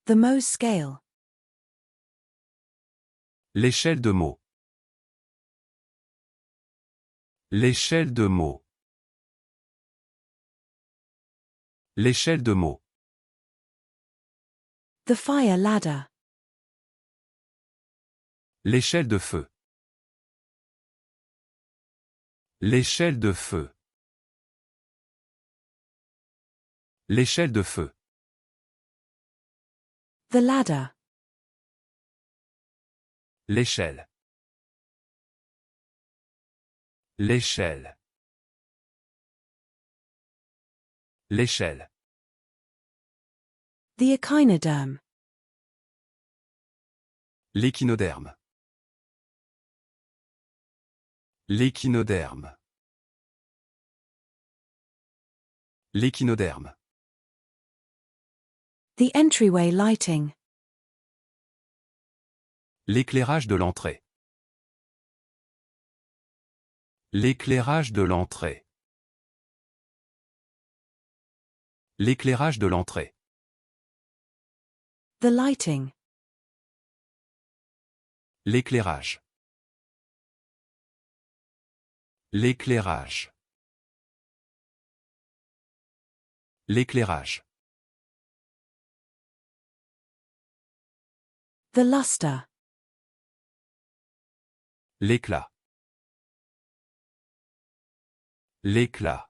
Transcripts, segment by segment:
The Mohs scale. L'échelle de Mohs. L'échelle de Mohs. L'échelle de Mohs. The fire ladder. L'échelle de feu. L'échelle de feu. L'échelle de feu. The ladder. L'échelle. L'échelle. L'échelle. The echinoderm. L'échinoderme. L'échinoderme. L'échinoderme. The entryway lighting. L'éclairage de l'entrée. L'éclairage de l'entrée. L'éclairage de l'entrée. The lighting. L'éclairage. L'éclairage. L'éclairage. The luster. L'éclat. L'éclat.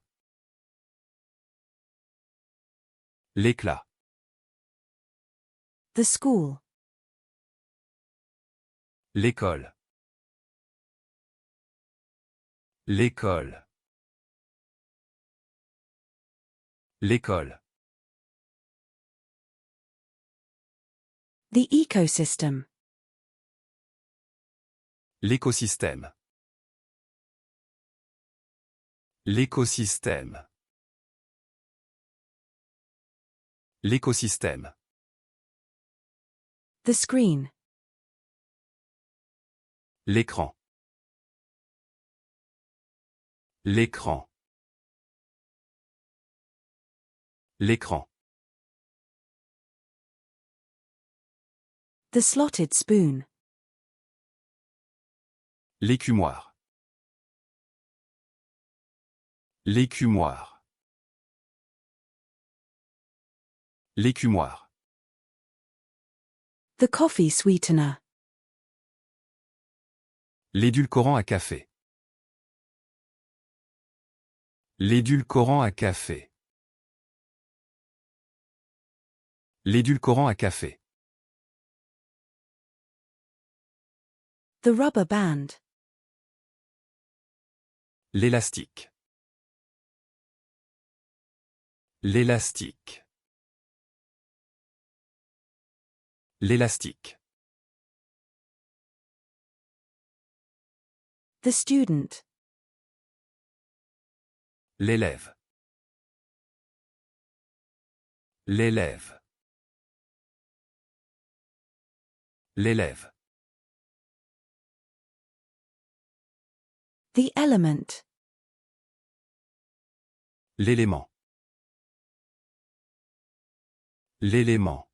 L'éclat. The school. L'école. L'école. L'école. The ecosystem. L'écosystème. L'écosystème. L'écosystème. The screen. L'écran. L'écran. L'écran. The slotted spoon. L'écumoire. L'écumoire. L'écumoire. The coffee sweetener. L'édulcorant à café. L'édulcorant à café. L'édulcorant à café. The rubber band. L'élastique. L'élastique. L'élastique. The student. L'élève. L'élève. L'élève. The element. L'élément. L'élément.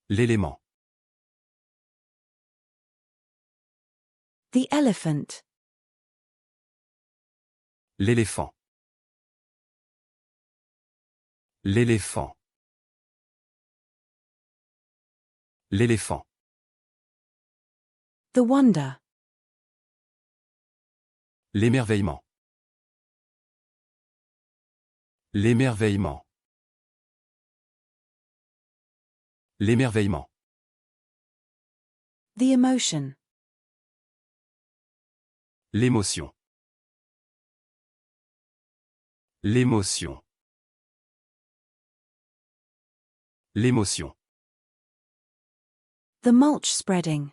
L'élément. The elephant. L'éléphant. L'éléphant. L'éléphant. The wonder. L'émerveillement. L'émerveillement. L'émerveillement. The emotion. L'émotion. L'émotion. L'émotion. The mulch spreading.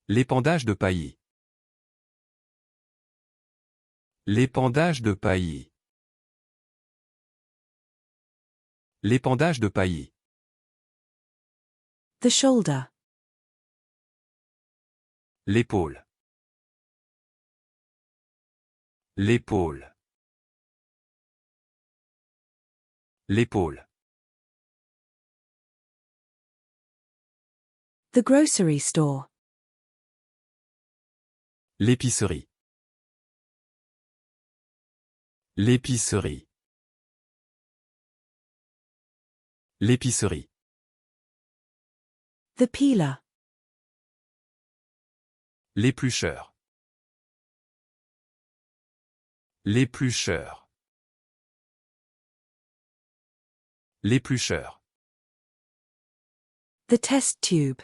L'épandage de paillis. L'épandage de paillis. L'épandage de paillis. The shoulder. L'épaule. L'épaule. L'épaule. The grocery store. L'épicerie. L'épicerie. L'épicerie. The peeler. L'éplucheur. L'éplucheur. L'éplucheur. The test tube.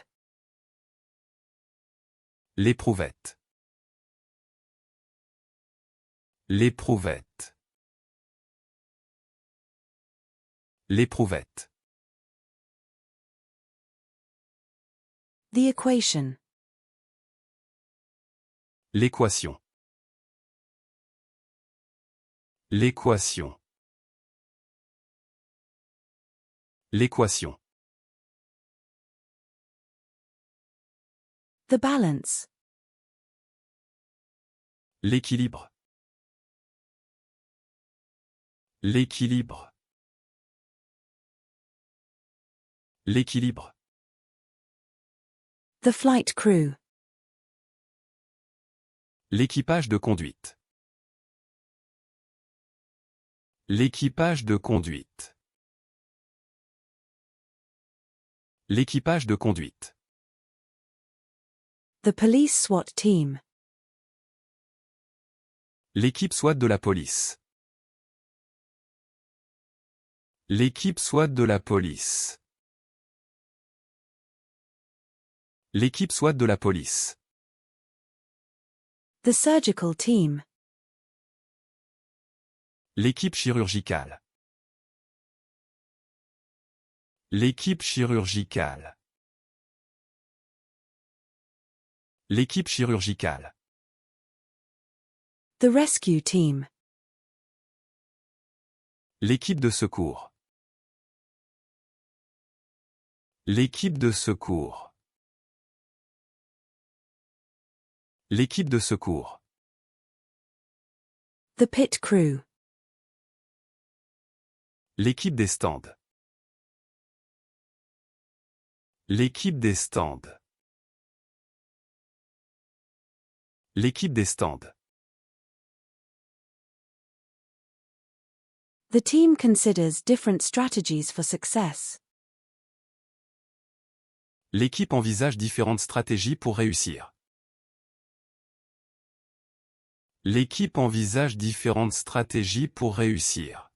L'éprouvette. L'éprouvette. L'éprouvette. The equation. L'équation. L'équation. L'équation. The balance. L'équilibre. L'équilibre. L'équilibre. The flight crew. L'équipage de conduite. L'équipage de conduite. L'équipage de conduite. The police SWAT team. L'équipe SWAT de la police. L'équipe SWAT de la police. L'équipe SWAT de la police. The surgical team. L'équipe chirurgicale. L'équipe chirurgicale. L'équipe chirurgicale. The rescue team. L'équipe de secours. L'équipe de secours. L'équipe de secours. The pit crew. L'équipe des stands. L'équipe des stands. L'équipe des stands. The team considers different strategies for success. L'équipe envisage différentes stratégies pour réussir. L'équipe envisage différentes stratégies pour réussir.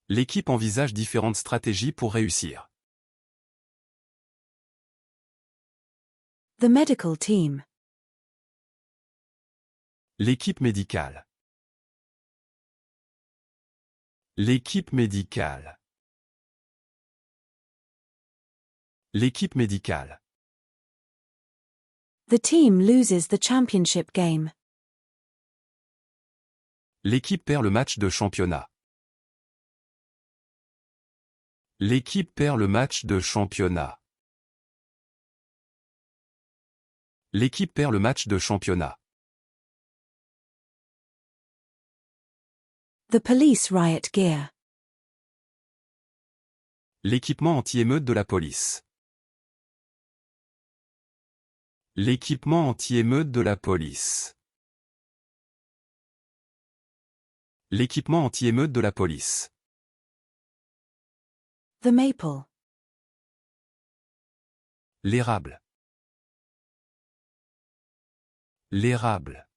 L'équipe envisage différentes stratégies pour réussir. The medical team. L'équipe médicale. L'équipe médicale. L'équipe médicale. The team loses the championship game. L'équipe perd le match de championnat. L'équipe perd le match de championnat. L'équipe perd le match de championnat. The police riot gear. L'équipement anti-émeute de la police. L'équipement anti-émeute de la police. L'équipement anti-émeute de la police. The maple. L'érable. L'érable.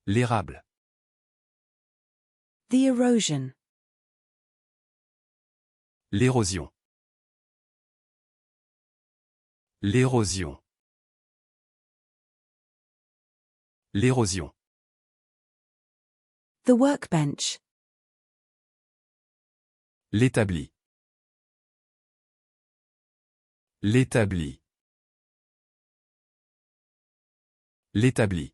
L'érable. The erosion. L'érosion. L'érosion. L'érosion. The workbench. L'établi. L'établi. L'établi.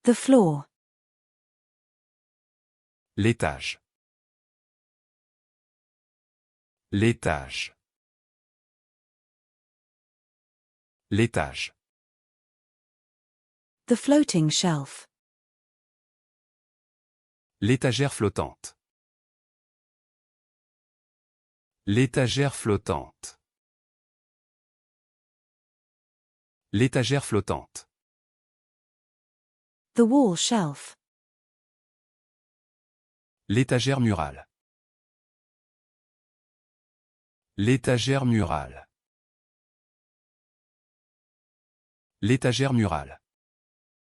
The floor. L'étage. L'étage. L'étage. The floating shelf. L'étagère flottante. L'étagère flottante. L'étagère flottante. The wall shelf. L'étagère murale. L'étagère murale. L'étagère murale.